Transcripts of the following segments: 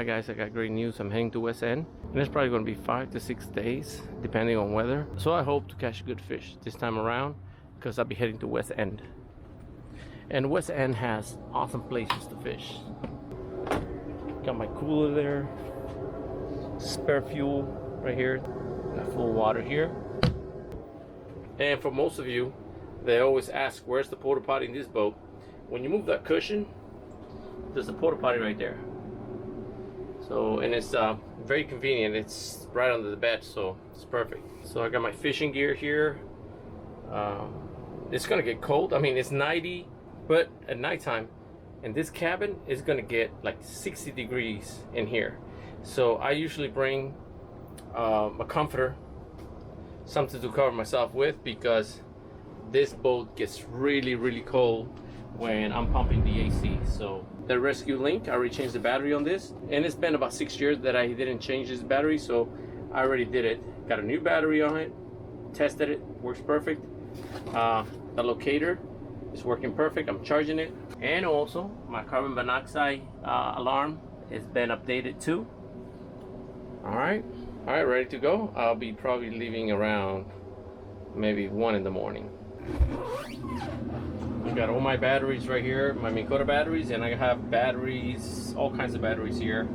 Alright guys, I got great news. I'm heading to West End and it's probably going to be 5 to 6 days depending on weather. So I hope to catch good fish this time around because I'll be heading to West End. And West End has awesome places to fish. Got my cooler there, spare fuel right here, got full water here. And for most of you, they always ask where's the porta potty in this boat. When you move that cushion, there's a porta potty right there. So, and it's very convenient. It's right under the bed, so it's perfect. So I got my fishing gear here. It's gonna get cold. I mean, it's 90, but at nighttime in this cabin it's gonna get like 60 degrees in here. So I usually bring a comforter, something to cover myself with, because this boat gets really cold when I'm pumping the AC. So the Rescue Link, I already changed the battery on this, and it's been about 6 years that I didn't change this battery, so I already did it. Got a new battery on it, tested it, works perfect. The locator is working perfect. I'm charging it, and also my carbon monoxide alarm has been updated too. All right, ready to go. I'll be probably leaving around maybe 1 in the morning. I got all my batteries right here, my Minn Kota batteries, and I have batteries, all kinds of batteries here.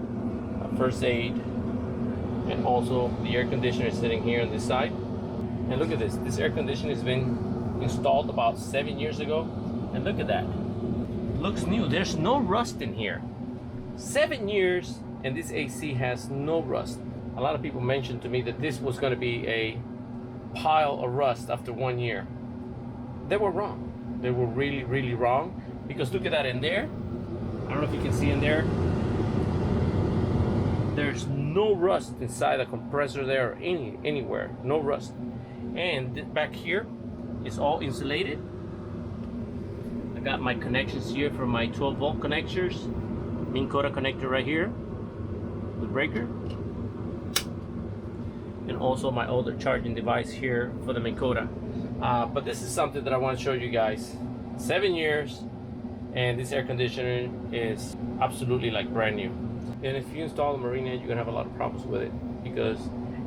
First aid, and also the air conditioner is sitting here on this side. And look at this. This air conditioner has been installed about 7 years ago, and look at that. It looks new. There's no rust in here. 7 years, and this AC has no rust. A lot of people mentioned to me that this was going to be a pile of rust after 1 year. They were wrong. They were really wrong, because look at that in there. I don't know if you can see in there. There's no rust inside the compressor there or anywhere. No rust. And back here is all insulated. I got my connections here for my 12-volt connectors. Minn Kota connector right here, the breaker, and also my older charging device here for the Minn Kota. But this is something that I want to show you guys. 7 years, and this air conditioner is absolutely like brand new. And if you install a marina, you're gonna have a lot of problems with it because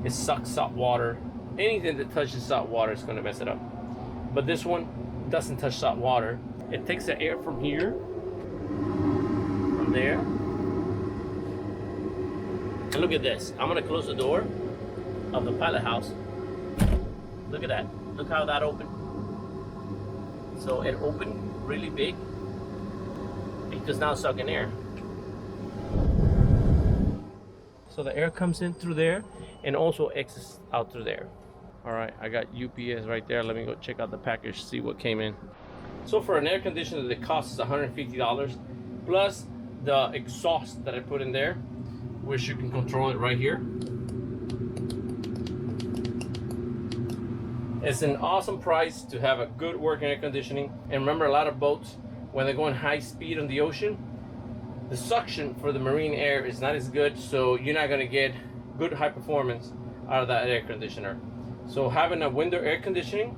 it sucks salt water. Anything that touches salt water is gonna mess it up. But this one doesn't touch salt water. It takes the air from here, from there. And look at this. I'm gonna close the door of the pilot house. Look at that. Look how that opened. So it opened really big because now it's sucking air. So the air comes in through there and also exits out through there. All right, I got UPS right there. Let me go check out the package, see what came in. So for an air conditioner, the cost is $150 plus the exhaust that I put in there, which you can control it right here. It's an awesome price to have a good working air conditioning. And remember, a lot of boats, when they're going high speed on the ocean, the suction for the marine air is not as good, so you're not going to get good high performance out of that air conditioner. So having a window air conditioning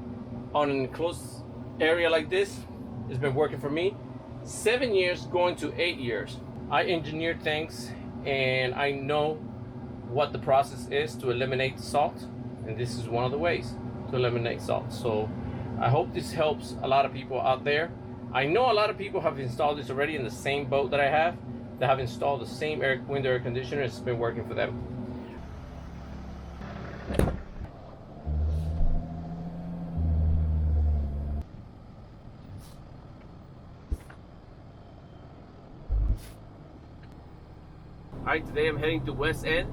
on an enclosed area like this has been working for me. 7 years going to 8 years. I engineer things and I know what the process is to eliminate salt, and this is one of the ways to eliminate salt. So I hope this helps a lot of people out there. I know a lot of people have installed this already in the same boat that I have. They have installed the same window air conditioner. It's been working for them. Alright, today I'm heading to West End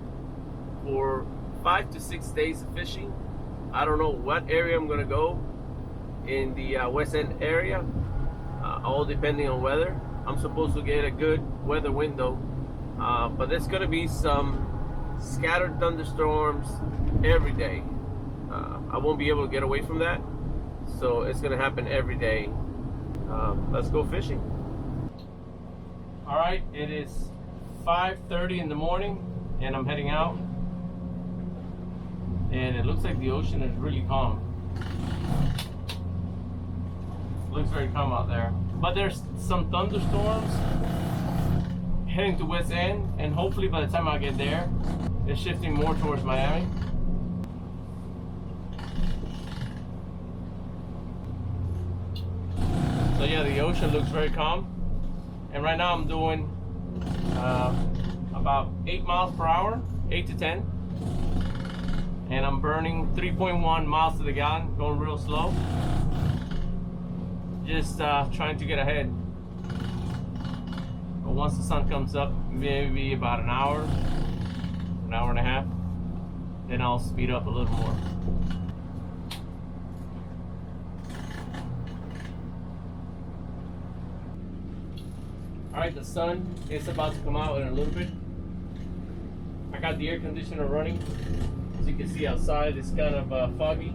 for 5 to 6 days of fishing. I don't know what area I'm gonna go in the West End area, all depending on weather. I'm supposed to get a good weather window, but there's gonna be some scattered thunderstorms every day. I won't be able to get away from that, so it's gonna happen every day. Let's go fishing. All right, it is 5:30 in the morning and I'm heading out, and it looks like the ocean is really calm. Looks very calm out there, but there's some thunderstorms heading to West End, and hopefully by the time I get there, it's shifting more towards Miami. So yeah, the ocean looks very calm, and right now I'm doing about 8 miles per hour, 8 to 10, and I'm burning 3.1 miles to the gallon, going real slow, just trying to get ahead. But once the sun comes up, maybe about an hour and a half, then I'll speed up a little more. Alright, the sun is about to come out in a little bit. I got the air conditioner running. As you can see outside, it's kind of foggy.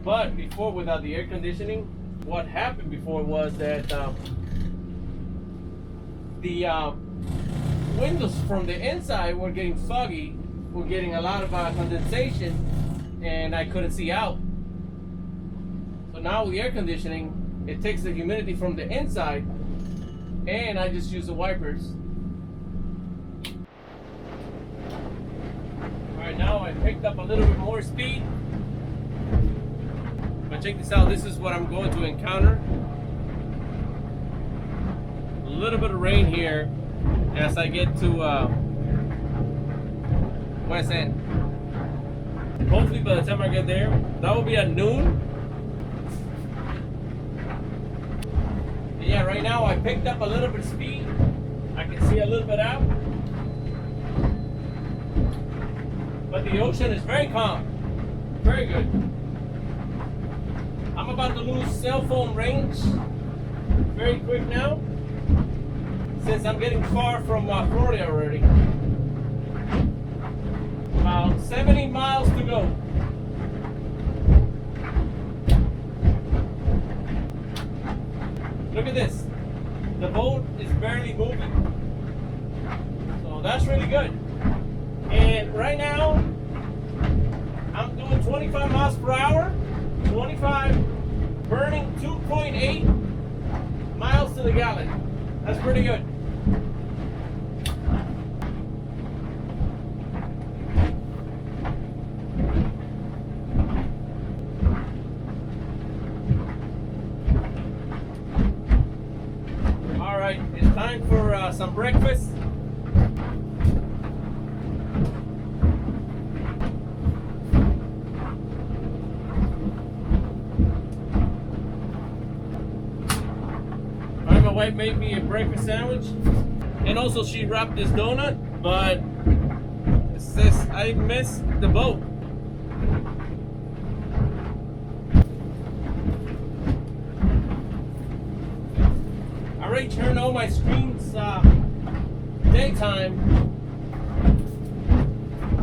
But before, without the air conditioning, what happened before was that the windows from the inside were getting foggy, were getting a lot of condensation, and I couldn't see out. So now with the air conditioning, it takes the humidity from the inside, and I just use the wipers. Alright, now I picked up a little bit more speed. But check this out, this is what I'm going to encounter. A little bit of rain here as I get to West End. And hopefully by the time I get there, that will be at noon. And yeah, right now I picked up a little bit of speed. I can see a little bit out. But the ocean is very calm. Very good. I'm about to lose cell phone range very quick now, since I'm getting far from Florida already. About 70 miles to go. Look at this. The boat is barely moving. So that's really good. And right now, I'm doing 25 miles per hour. 25, burning 2.8 miles to the gallon. That's pretty good. All right, it's time for some breakfast. My wife made me a breakfast sandwich, and also she wrapped this donut, but it says I missed the boat. I already turned all my screens daytime,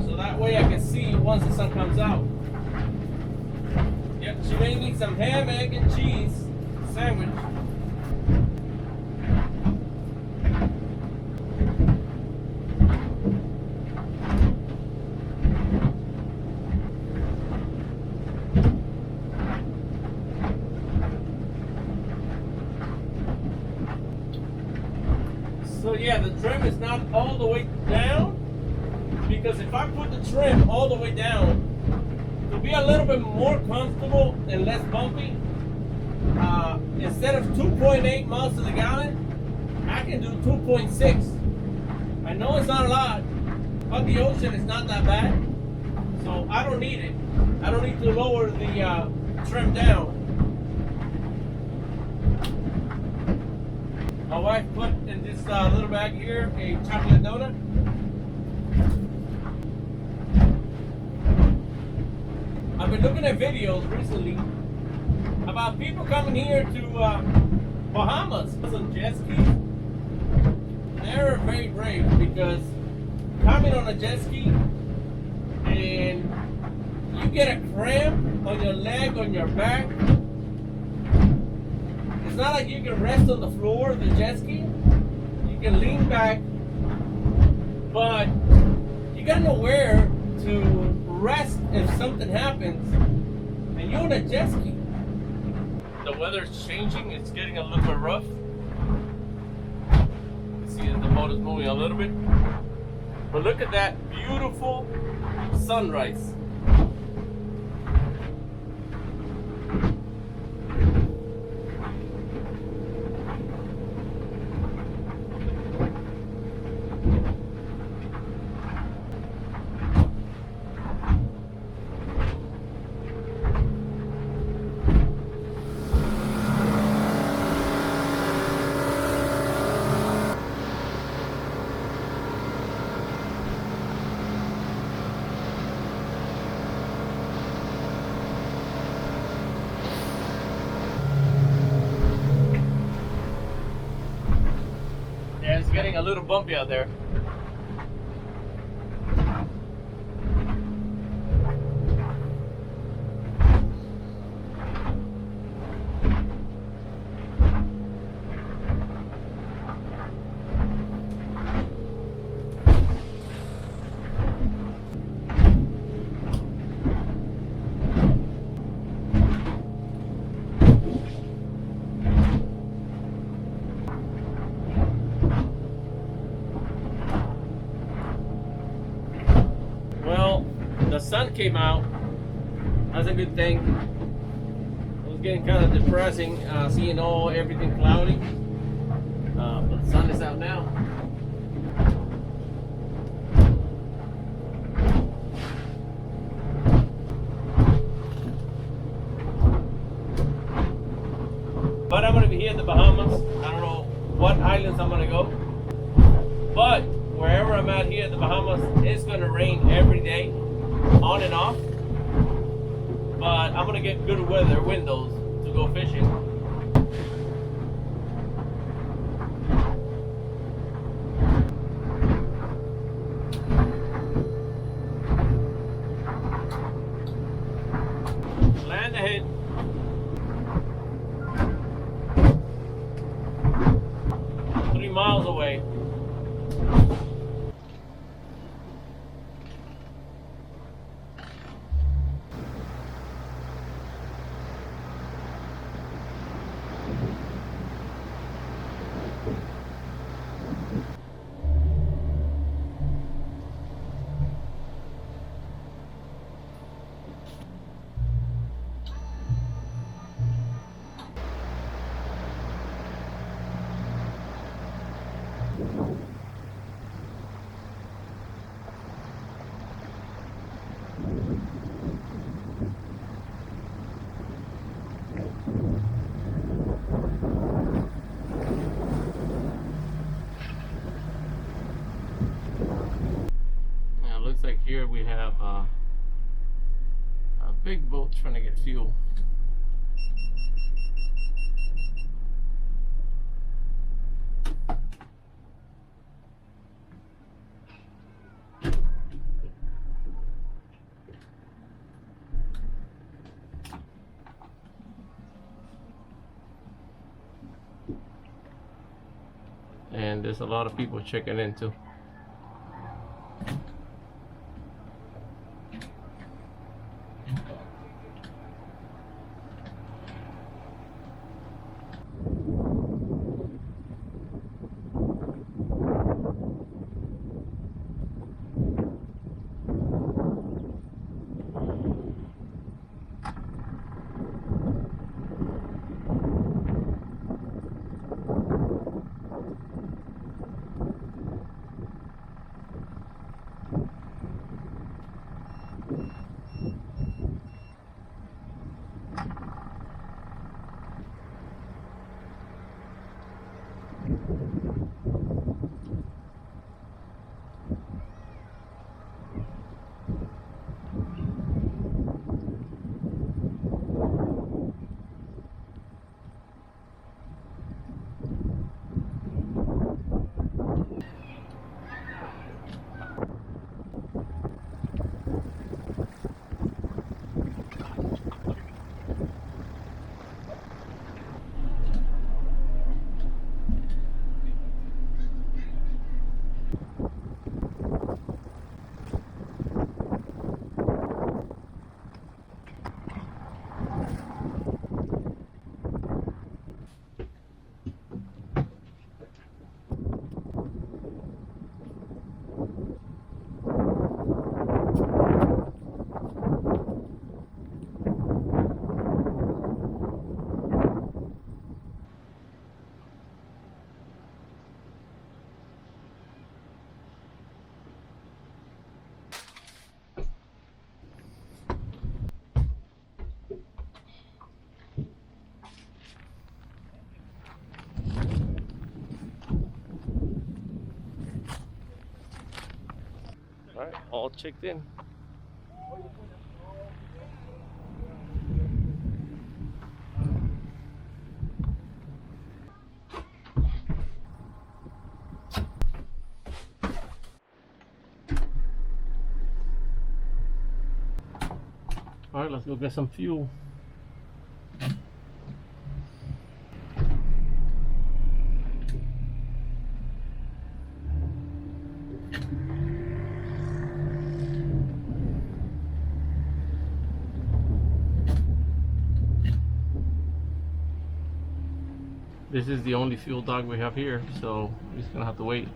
so that way I can see once the sun comes out. Yep, she made me some ham, egg, and cheese sandwich. So yeah, the trim is not all the way down, because if I put the trim all the way down, to be a little bit more comfortable and less bumpy, instead of 2.8 miles to the gallon, I can do 2.6. I know it's not a lot, but the ocean is not that bad, so I don't need it. I don't need to lower the trim down. My wife put in this little bag here a chocolate donut. I've been looking at videos recently about people coming here to Bahamas on jet skis. They're very brave, because coming on a jet ski and you get a cramp on your leg, on your back. It's not like you can rest on the floor of the jet ski. You can lean back, but you gotta know where to rest if something happens and you're on a jet ski. The weather's changing, it's getting a little bit rough. see that the boat is moving a little bit. But look at that beautiful sunrise. Yeah, it's getting a little bumpy out there. Well, the sun came out. That's a good thing. It was getting kind of depressing, seeing everything cloudy. But the sun is out now. But I'm gonna be here in the Bahamas. I don't know what islands I'm gonna go. But wherever I'm at here in the Bahamas, it's gonna rain every day, on and off. But I'm gonna get good weather windows to go fishing. Land ahead. Miles away. Now, looks like here we have a big boat trying to get fuel. And there's a lot of people checking in too. all checked in. All right, let's go get some fuel. This is the only fuel dog we have here, so we're just gonna have to wait.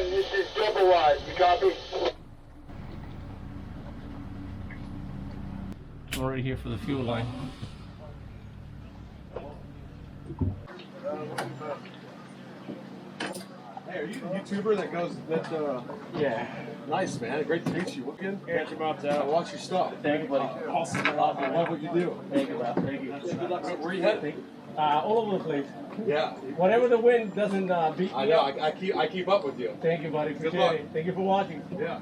This is double wide. You copy? I'm already here for the fuel line. Hey, are you the YouTuber that goes that? Yeah. Nice, man. Great to meet you. What good? Catch him up, I watch your stuff. Thank you, buddy. Awesome. I love what you do. Thank you, bro. Thank you. Good luck. Where are you heading? All over the place. Yeah. Whatever the wind doesn't beat I me know. up. I keep up with you. Thank you, buddy. Good Appreciate luck. it. Thank you for watching. Yeah.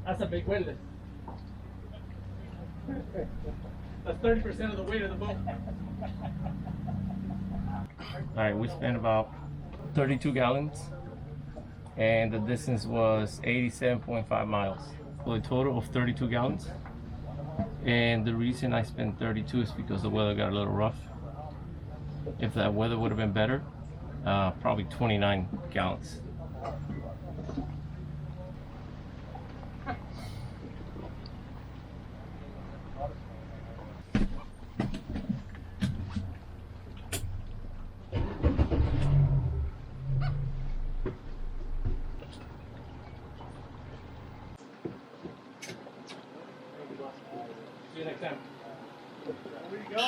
That's a big windlass. That's 30% of the weight of the boat. All right, we spent about 32 gallons and the distance was 87.5 miles. So a total of 32 gallons. And the reason I spent 32 is because the weather got a little rough. If that weather would have been better, probably 29 gallons. See you next time. Where you go?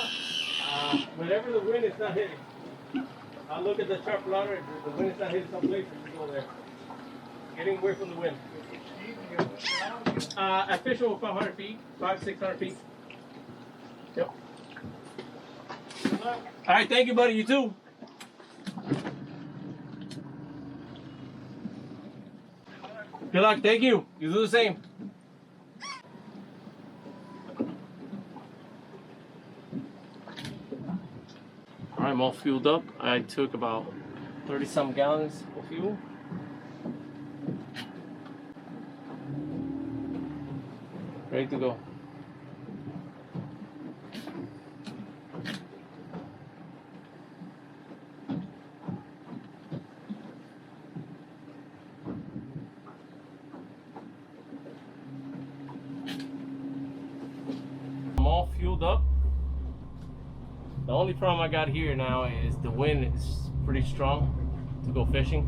Whenever the wind is not hitting, I look at the chart-plotter. The wind is not hitting some places, you go there. Getting away from the wind. I fish over 500 feet, 600 feet. Yep. All right, thank you, buddy. You too. Good luck. Thank you. You do the same. I'm all fueled up. I took about 30-some gallons of fuel. Ready to go. I'm all fueled up. The only problem I got here now is the wind is pretty strong to go fishing,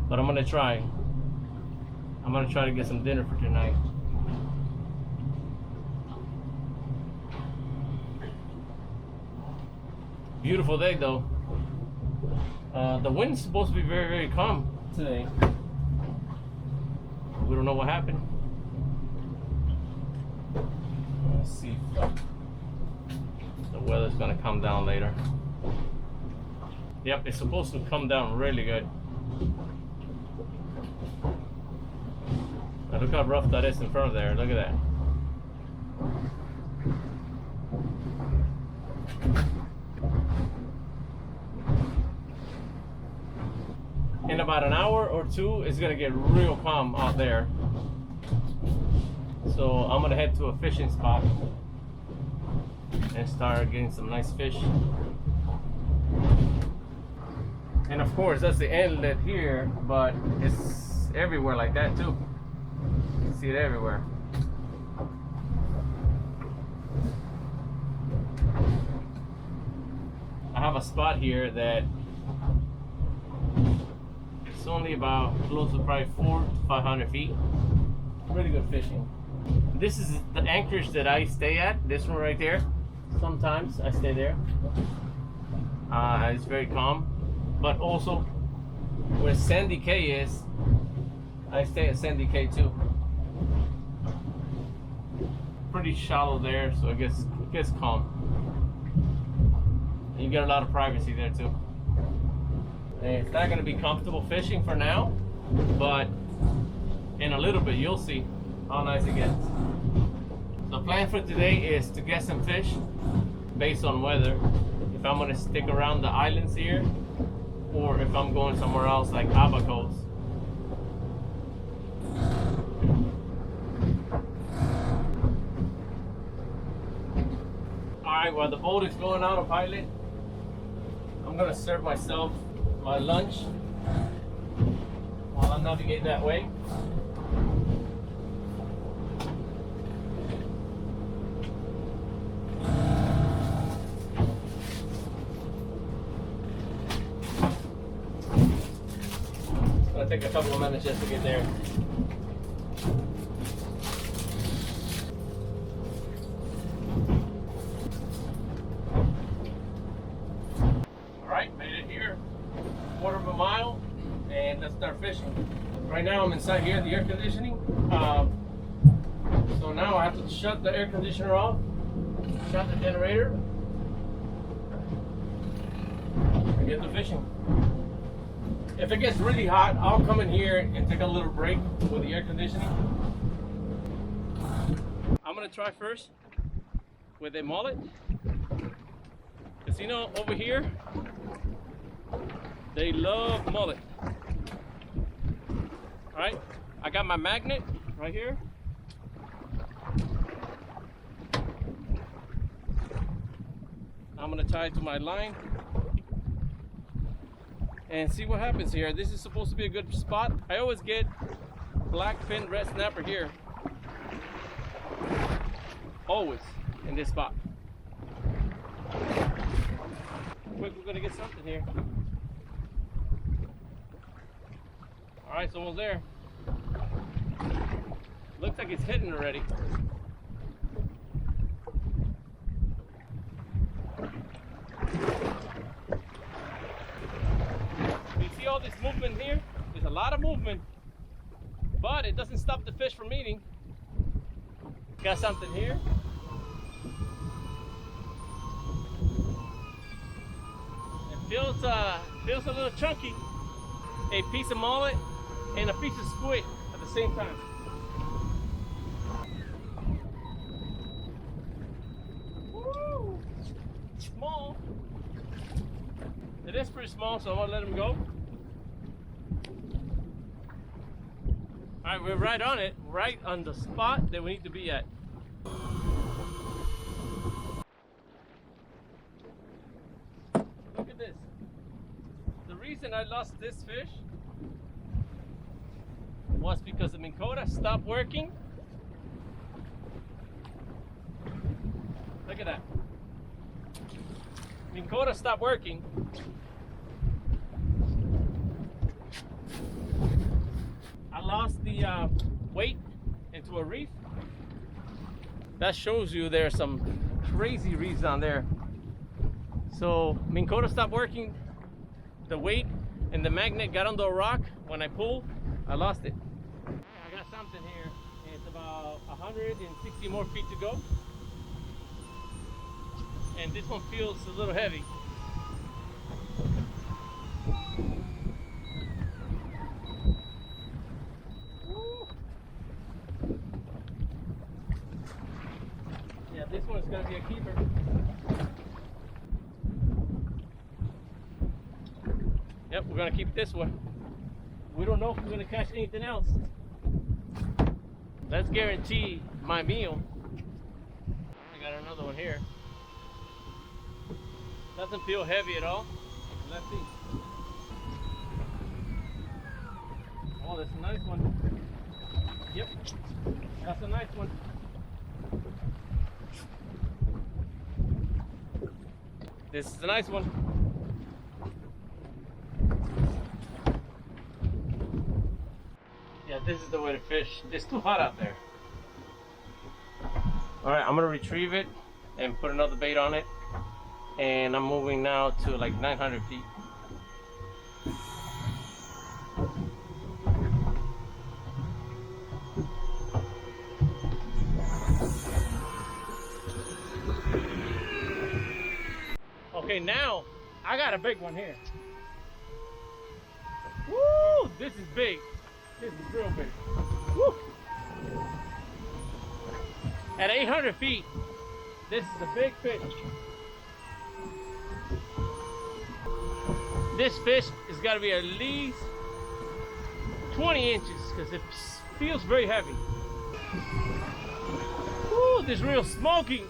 but I'm gonna try. I'm gonna try to get some dinner for tonight. Beautiful day though. The wind's supposed to be very, very calm today. We don't know what happened. Let's see if the weather's gonna come down later. Yep, it's supposed to come down really good. Now look how rough that is in front of there. Look at that. In about an hour or two, it's gonna get real calm out there. So I'm gonna head to a fishing spot and start getting some nice fish. And of course, that's the inlet here, but it's everywhere like that too. You can see it everywhere. I have a spot here that It's only about close to probably 400 to 500 feet. Really good fishing. This is the anchorage that I stay at. This one right there. Sometimes I stay there. It's very calm. But also, where Sandy Cay is, I stay at Sandy Cay too. Pretty shallow there, so it gets calm. And you get a lot of privacy there too. And it's not going to be comfortable fishing for now, but in a little bit you'll see how nice it gets. The plan for today is to get some fish based on weather. If I'm going to stick around the islands here, or if I'm going somewhere else like Abacos. Alright, while the boat is going out of pilot, I'm going to serve myself my lunch while I navigate that way. It's going to take a couple of minutes just to get there. Alright, made it here. Quarter of a mile, and let's start fishing. Right now I'm inside here, the air conditioning. So now I have to shut the air conditioner off, shut the generator, and get to fishing. If it gets really hot, I'll come in here and take a little break with the air conditioning. I'm gonna try first with a mullet. Cause you know, over here, they love mullet. Alright, I got my magnet right here. I'm gonna tie it to my line and see what happens here. This is supposed to be a good spot. I always get black fin red snapper here. Always in this spot. Quick, we're gonna get something here. Alright, it's almost there. Looks like it's hitting already. You see all this movement here? There's a lot of movement, but it doesn't stop the fish from eating. Got something here. It feels a little chunky. A piece of mullet and a piece of squid at the same time. Woo! Small. It is pretty small, so I'm gonna let him go. Alright, we're right on it, right on the spot that we need to be at. Look at this. The reason I lost this fish was because the Minn Kota stopped working. Look at that. Minn Kota stopped working. I lost the weight into a reef. That shows you there's some crazy reefs down there. So Minn Kota stopped working. The weight and the magnet got on the rock. When I pulled, I lost it. I got something here. It's about 160 more feet to go. And this one feels a little heavy. Woo. Yeah, this one is going to be a keeper. Yep, we're gonna keep this one. We don't know if we're gonna catch anything else. Let's guarantee my meal. I got another one here. Doesn't feel heavy at all. Let's see. Oh, that's a nice one. Yep, that's a nice one. This is a nice one. this is the way to fish. It's too hot out there. Alright, I'm gonna retrieve it and put another bait on it. And I'm moving now to like 900 feet. Okay, now I got a big one here. Woo! This is big. This is real big. Woo! At 800 feet, this is a big fish. This fish has got to be at least 20 inches because it feels very heavy. Woo! This is real smoking.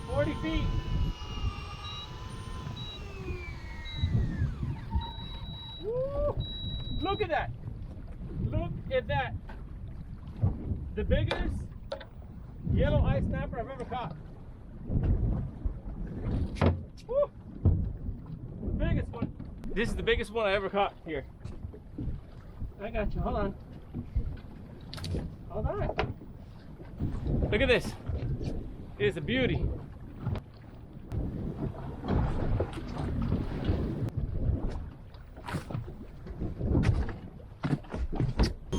40 feet. Woo! Look at that. Look at that. The biggest yellow ice snapper I've ever caught. Woo! The biggest one. This is the biggest one I ever caught here. I got you. Hold on. Hold on. Look at this. It is a beauty.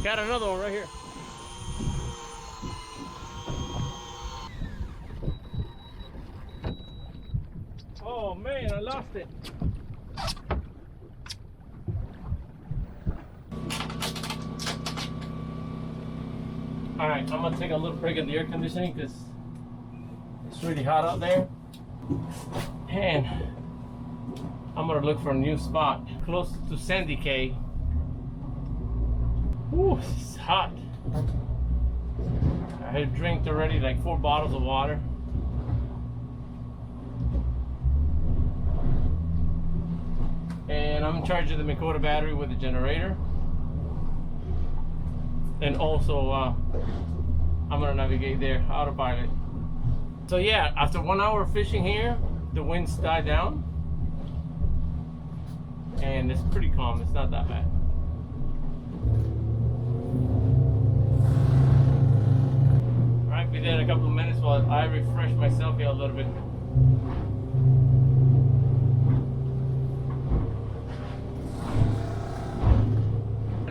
Got another one right here. Oh man, I lost it. All right, I'm gonna take a little break in the air conditioning because it's really hot out there. And I'm gonna look for a new spot close to Sandy Cay. Ooh, it's hot. I had drank already like 4 bottles of water. And I'm charging the Mikota battery with the generator. And also, I'm gonna navigate there, autopilot. So yeah, after 1 hour fishing here, the winds died down. And it's pretty calm, it's not that bad. Alright, be there in a couple of minutes while I refresh myself here a little bit.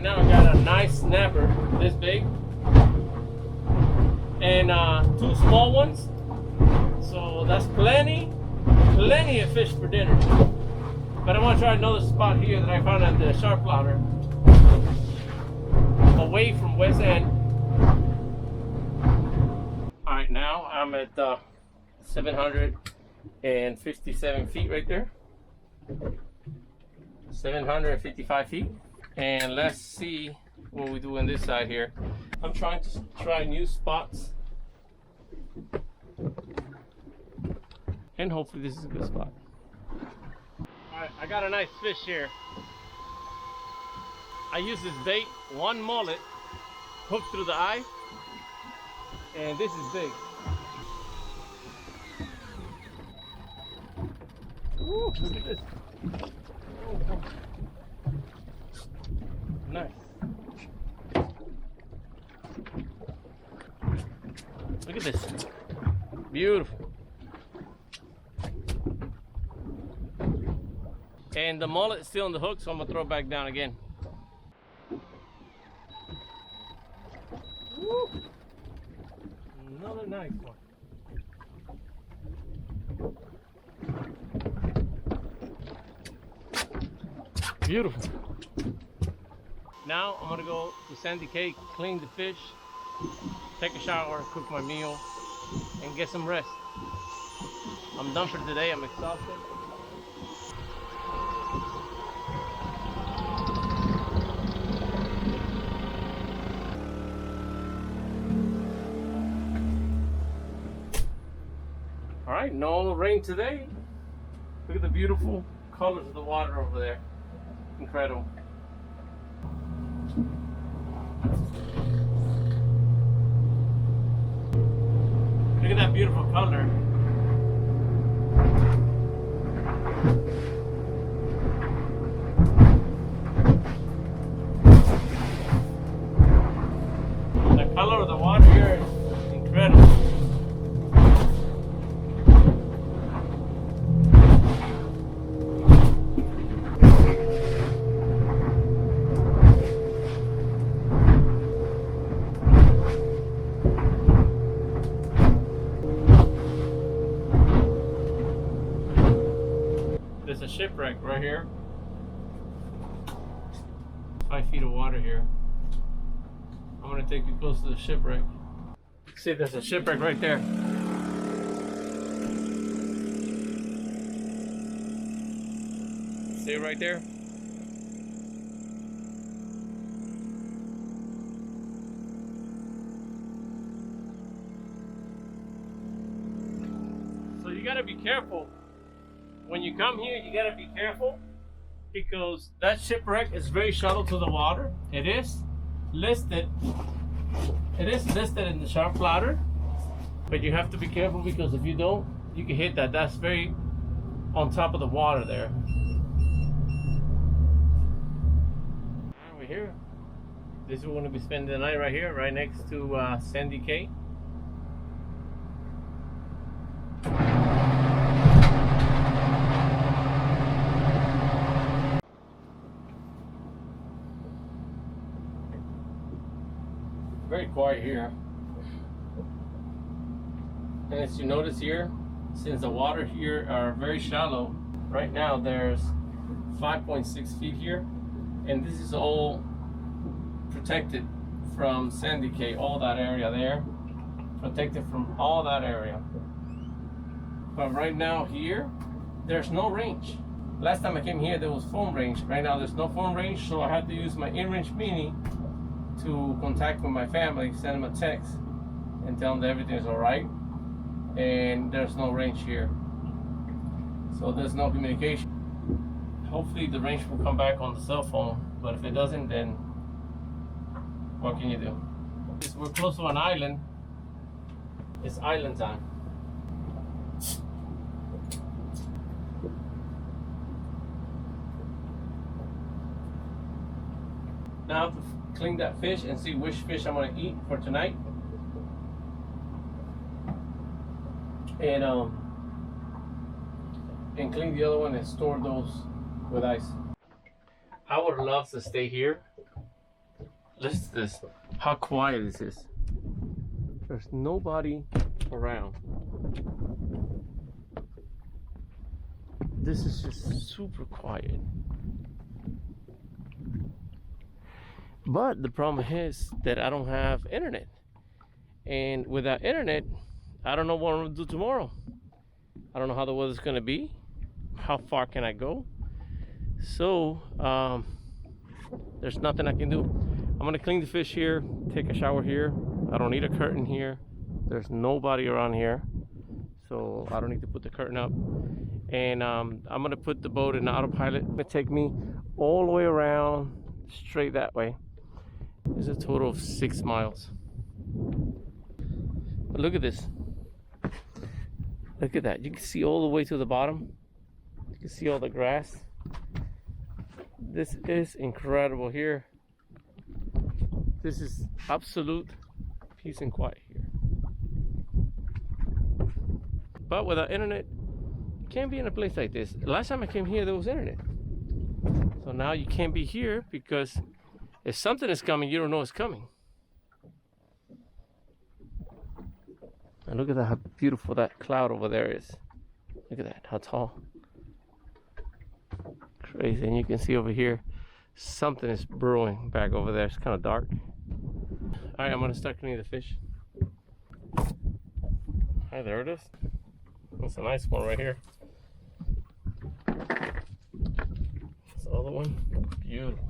Now I got a nice snapper this big and 2 small ones, so that's plenty of fish for dinner. But I want to try another spot here that I found at the sharp plotter away from West End. Alright, now I'm at 757 feet right there, 755 feet. And let's see what we do on this side here. I'm trying to try new spots. And hopefully this is a good spot. Alright, I got a nice fish here. I use this bait, 1 mullet, hooked through the eye. And this is big. Ooh, look at this. Oh. Nice. Look at this. Beautiful. And the mullet is still on the hook, so I'm gonna throw it back down again. Woo. Another nice one. Beautiful. Now I'm gonna go to Sandy Cay, clean the fish, take a shower, cook my meal, and get some rest. I'm done for today. I'm exhausted. All right, no rain today. Look at the beautiful colors of the water over there. Incredible. Look at that beautiful color. a shipwreck right here. 5 feet of water here. I'm gonna take you close to the shipwreck. See, there's a shipwreck right there. See it right there? So you gotta be careful. When you come here, you gotta be careful because that shipwreck is very shallow to the water. It is listed in the sharp plotter, but you have to be careful because if you don't, you can hit that. That's very on top of the water there. We're here. This is we're going to be spending the night right here, right next to Sandy Cay. Very quiet here. And as you notice here, since the water here are very shallow, right now there's 5.6 feet here, and this is all protected from Sandy Cay, all that area there, protected from all that area. But right now here, there's no range. Last time I came here, there was phone range. Right now there's no phone range, so I had to use my in-range mini to contact with my family, send them a text and tell them that everything is all right, and there's no range here, so there's no communication. Hopefully the range will come back on the cell phone, but if it doesn't, then what can you do? We're close to an island. It's island time. Now I have to clean that fish and see which fish I'm gonna eat for tonight. And clean the other one and store those with ice. I would love to stay here. Listen to this, how quiet this is. There's nobody around. This is just super quiet. But the problem is that I don't have internet. And without internet, I don't know what I'm gonna do tomorrow. I don't know how the weather's gonna be. How far can I go? So, there's nothing I can do. I'm gonna clean the fish here, take a shower here. I don't need a curtain here. There's nobody around here. So I don't need to put the curtain up. And I'm gonna put the boat in autopilot. It's gonna take me all the way around, straight that way. It's a total of 6 miles. But look at this. Look at that. You can see all the way to the bottom. You can see all the grass. This is incredible here. This is absolute peace and quiet here. But without internet, you can't be in a place like this. Last time I came here, there was internet. So now you can't be here because if something is coming, you don't know it's coming. And look at that, how beautiful that cloud over there is. Look at that, how tall. Crazy. And you can see over here, something is brewing back over there. It's kind of dark. All right, I'm gonna start cleaning the fish. Hi, there it is. That's a nice one right here. That's the other one. Beautiful.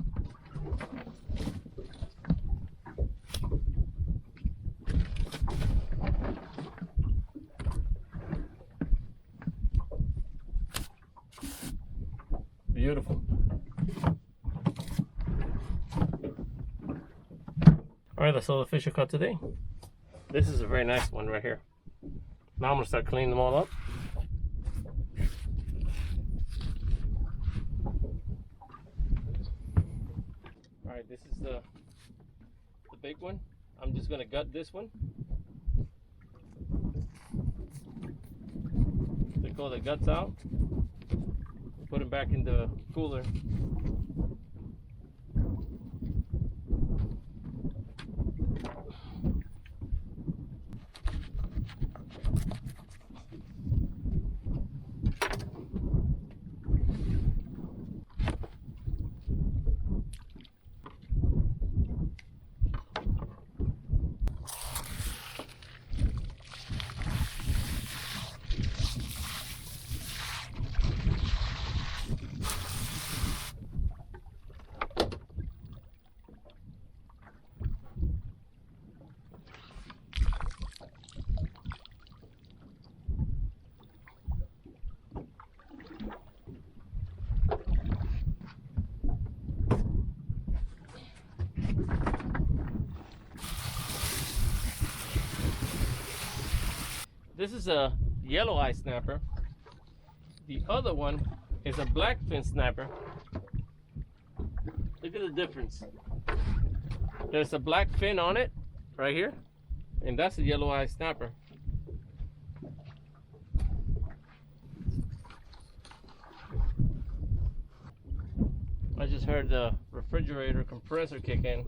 Beautiful. All right, that's all the fish I caught today. This is a very nice one right here. Now I'm gonna start cleaning them all up. All right, this is the big one. I'm just gonna gut this one. Take all the guts out. Put them back in the cooler. this is a yellow eye snapper. The other one is a black fin snapper. Look at the difference. There's a black fin on it right here, and that's a yellow eye snapper. I just heard the refrigerator compressor kick in.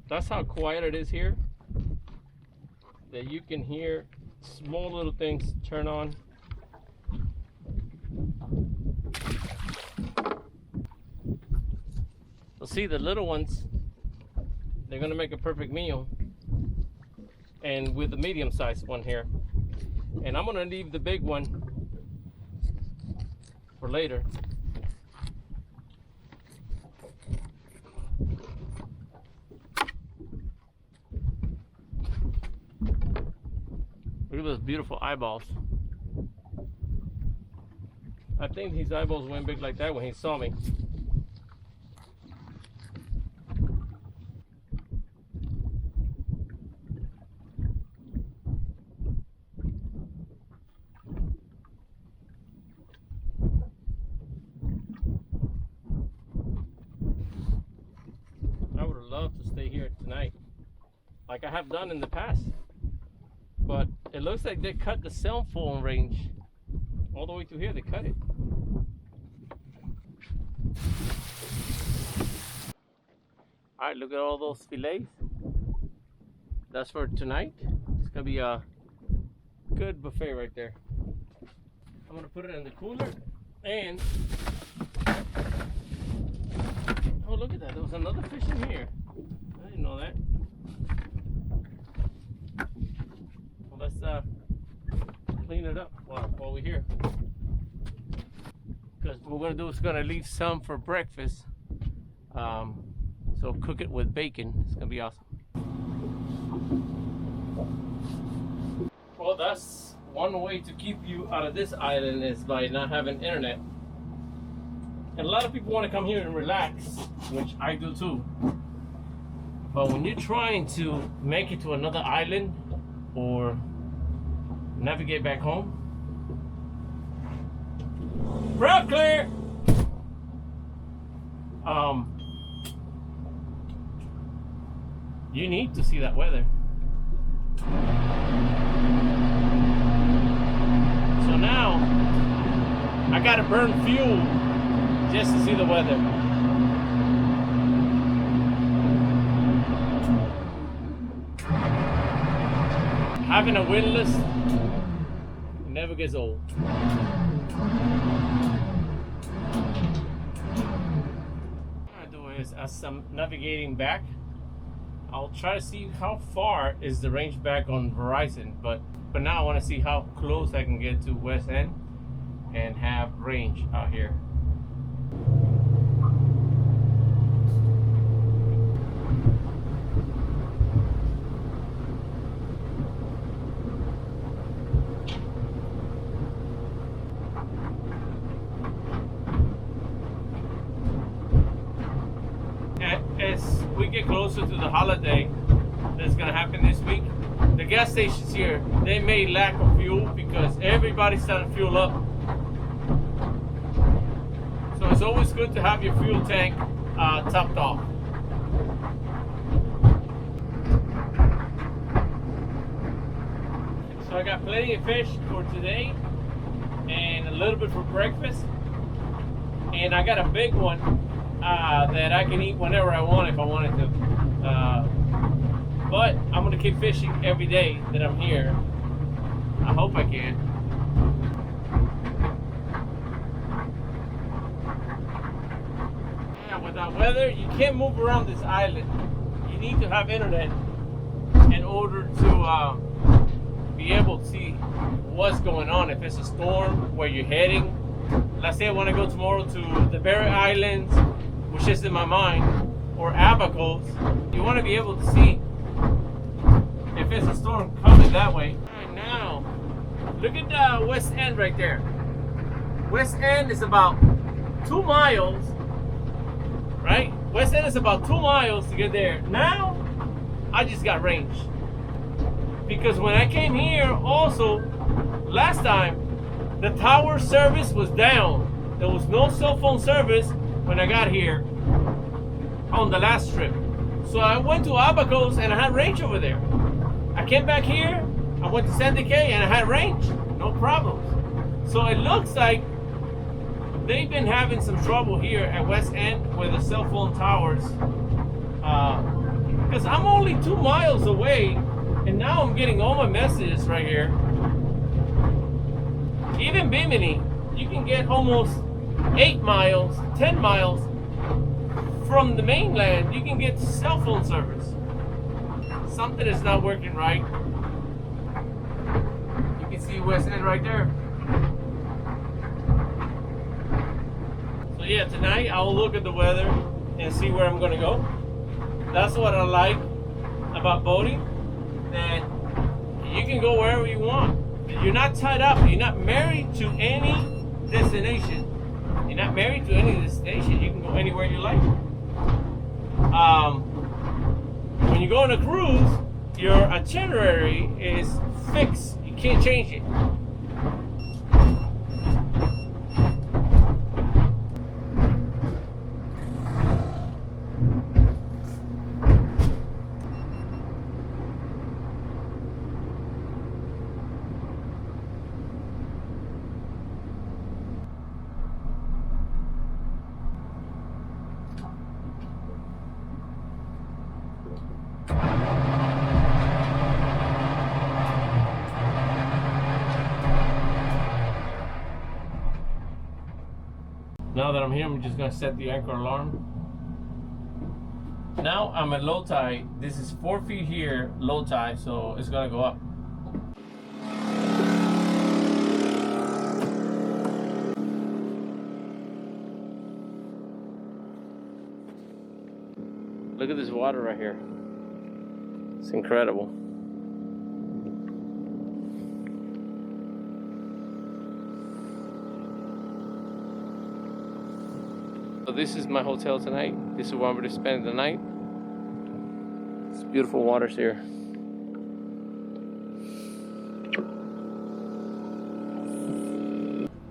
That's how quiet it is here, that you can hear small little things turn on. So see, the little ones, they're gonna make a perfect meal, and with the medium sized one here. And I'm gonna leave the big one for later. Look at those beautiful eyeballs. I think his eyeballs went big like that when he saw me. I would have loved to stay here tonight, like I have done in the past. But it looks like they cut the cell phone range all the way to here. They cut it. All right, look at all those fillets. That's for tonight. It's gonna be a good buffet right there. I'm gonna put it in the cooler. And oh, look at that! There was another fish in here. I didn't know that. Let's clean it up while we're here, because what we're gonna do is gonna leave some for breakfast, so cook it with bacon. It's gonna be awesome. Well, that's one way to keep you out of this island, is by not having internet. And a lot of people want to come here and relax, which I do too, but when you're trying to make it to another island or navigate back home. Road clear! You need to see that weather. So now, I gotta burn fuel just to see the weather. Having a windless never gets old. What I do is, as I'm navigating back, I'll try to see how far is the range back on Verizon, but now I want to see how close I can get to West End and have range out here. As we get closer to the holiday that's gonna happen this week, the gas stations here, they may lack of fuel because everybody's starting to fuel up. So it's always good to have your fuel tank topped off. So I got plenty of fish for today and a little bit for breakfast, and I got a big one that I can eat whenever I want if I wanted to. But I'm gonna keep fishing every day that I'm here. I hope I can. Yeah, with that weather, you can't move around this island. You need to have internet in order to be able to see what's going on. If it's a storm, where you're heading. Let's say I want to go tomorrow to the Barrett Islands, which is in my mind, or Abacos. You want to be able to see if it's a storm coming that way. Right now, look at West End right there. West End is about 2 miles, right? West End is about 2 miles to get there. Now, I just got range. because when I came here also last time, the tower service was down. There was no cell phone service when I got here on the last trip. So I went to Abacos and I had range over there. I came back here, I went to Sandy Cay and I had range, no problems. So it looks like they've been having some trouble here at West End with the cell phone towers. Because I'm only 2 miles away and now I'm getting all my messages right here. Even Bimini, you can get almost 8 miles, 10 miles from the mainland. You can get cell phone service. Something is not working right. You can see West End right there. So yeah, tonight I'll look at the weather and see where I'm gonna go. That's what I like about boating, that you can go wherever you want. You're not tied up. You're not married to any destination. You're not married to any destination. You can go anywhere you like. When you go on a cruise, your itinerary is fixed. You can't change it. Now that I'm here, I'm just gonna set the anchor alarm. Now I'm at low tide. This is 4 feet here, low tide, so it's gonna go up. Look at this water right here. It's incredible. So this is my hotel tonight. This is where I'm going to spend the night. It's beautiful waters here.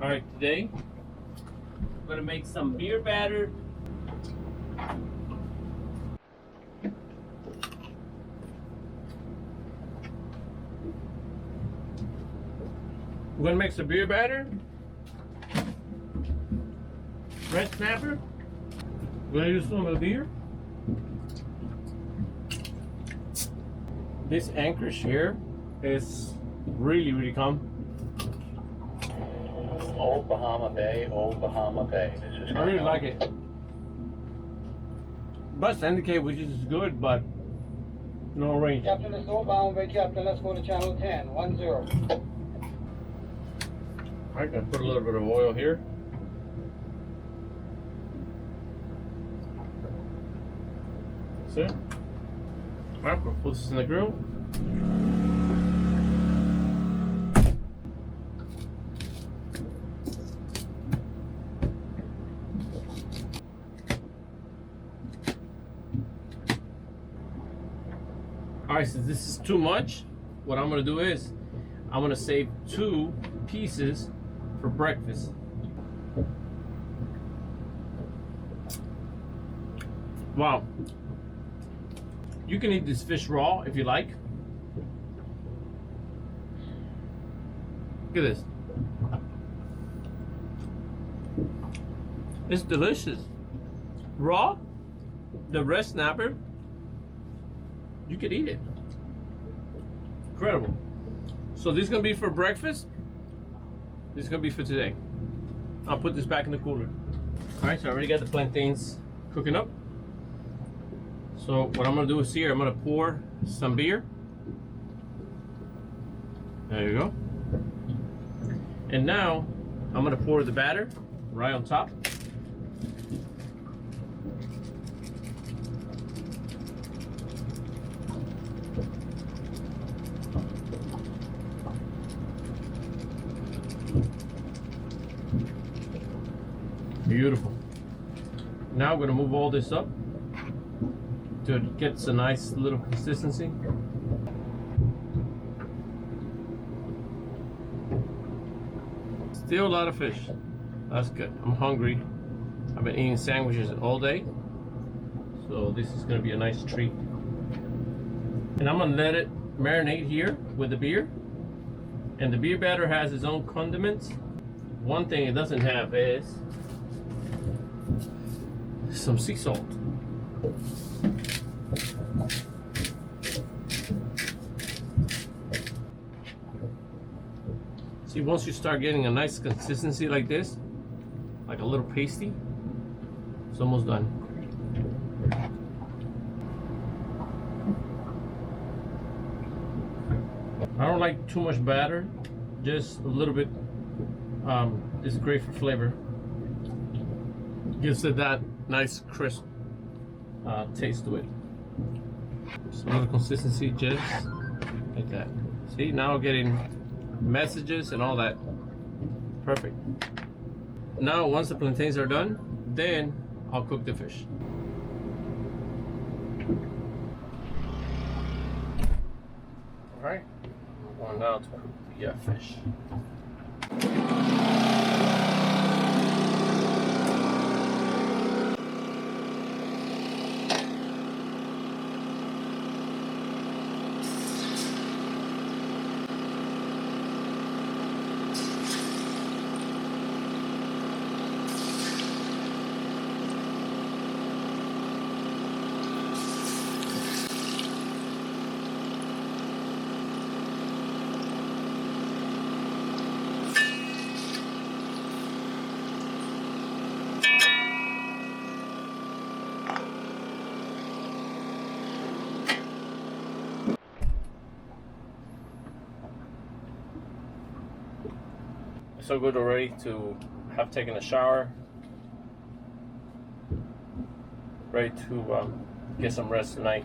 All right, today I'm going to make some beer batter. We're going to make some beer batter. Red snapper. We're gonna use some of the beer. This anchorage here is really calm. Old Bahama Bay, Old Bahama Bay. This is I really like it. But Sandy Cay, which is good, but no range. Captain, it's Old Bahama Bay, Captain. Let's go to channel 10, 10. I'm gonna put a little bit of oil here. That's it. Alright, we'll put this in the grill. Alright, so this is too much. What I'm gonna do is I'm gonna save 2 pieces for breakfast. Wow. You can eat this fish raw if you like. Look at this. It's delicious. Raw, the red snapper, you could eat it. Incredible. So this is gonna be for breakfast. This is gonna be for today. I'll put this back in the cooler. All right, so I already got the plantains cooking up. So what I'm gonna do is here, I'm gonna pour some beer. There you go. And now I'm gonna pour the batter right on top. Beautiful. Now we're gonna move all this up to get a nice little consistency. Still a lot of fish. That's good. I'm hungry. I've been eating sandwiches all day. So this is gonna be a nice treat. And I'm gonna let it marinate here with the beer. And the beer batter has its own condiments. One thing it doesn't have is some sea salt. See, once you start getting a nice consistency like this, like a little pasty, it's almost done. I don't like too much batter, just a little bit. Is great for flavor. Gives it that nice crisp taste to it. Just a little consistency, just like that. See, now we're getting messages and all that. Perfect. Now, once the plantains are done, then I'll cook the fish. All right. I'm going now to cook the fish. So good already to have taken a shower, ready to get some rest tonight.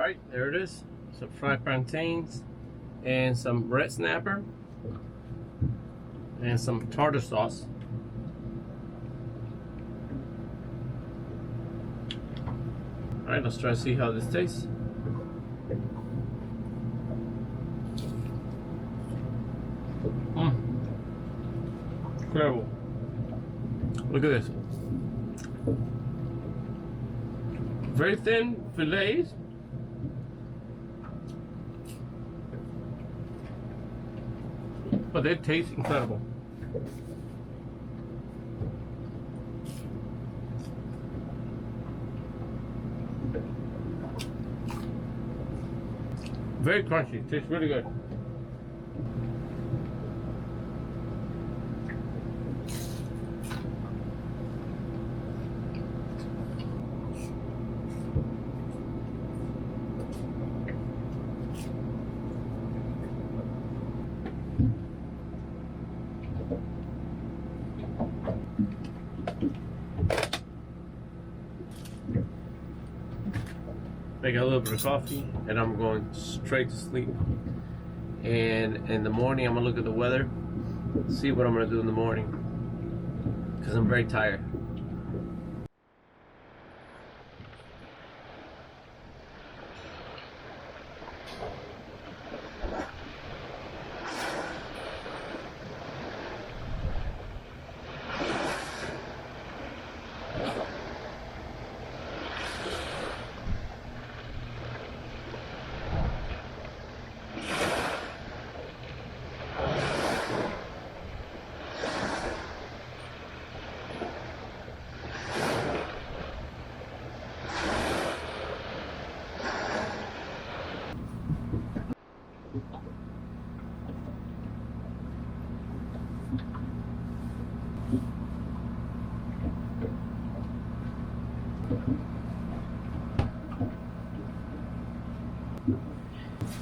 Alright, there it is. Some fried plantains and some red snapper and some tartar sauce. Alright, let's try to see how this tastes. Incredible. Look at this. Very thin fillets. But they taste incredible. Very crunchy. Tastes really good. I got a little bit of coffee and I'm going straight to sleep. And in the morning, I'm gonna look at the weather, see what I'm gonna do in the morning, because I'm very tired.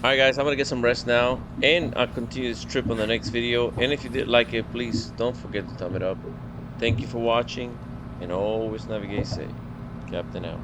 Alright guys, I'm gonna get some rest now and I'll continue this trip on the next video. And if you did like it, please don't forget to thumb it up. Thank you for watching and always navigate safe. Captain out.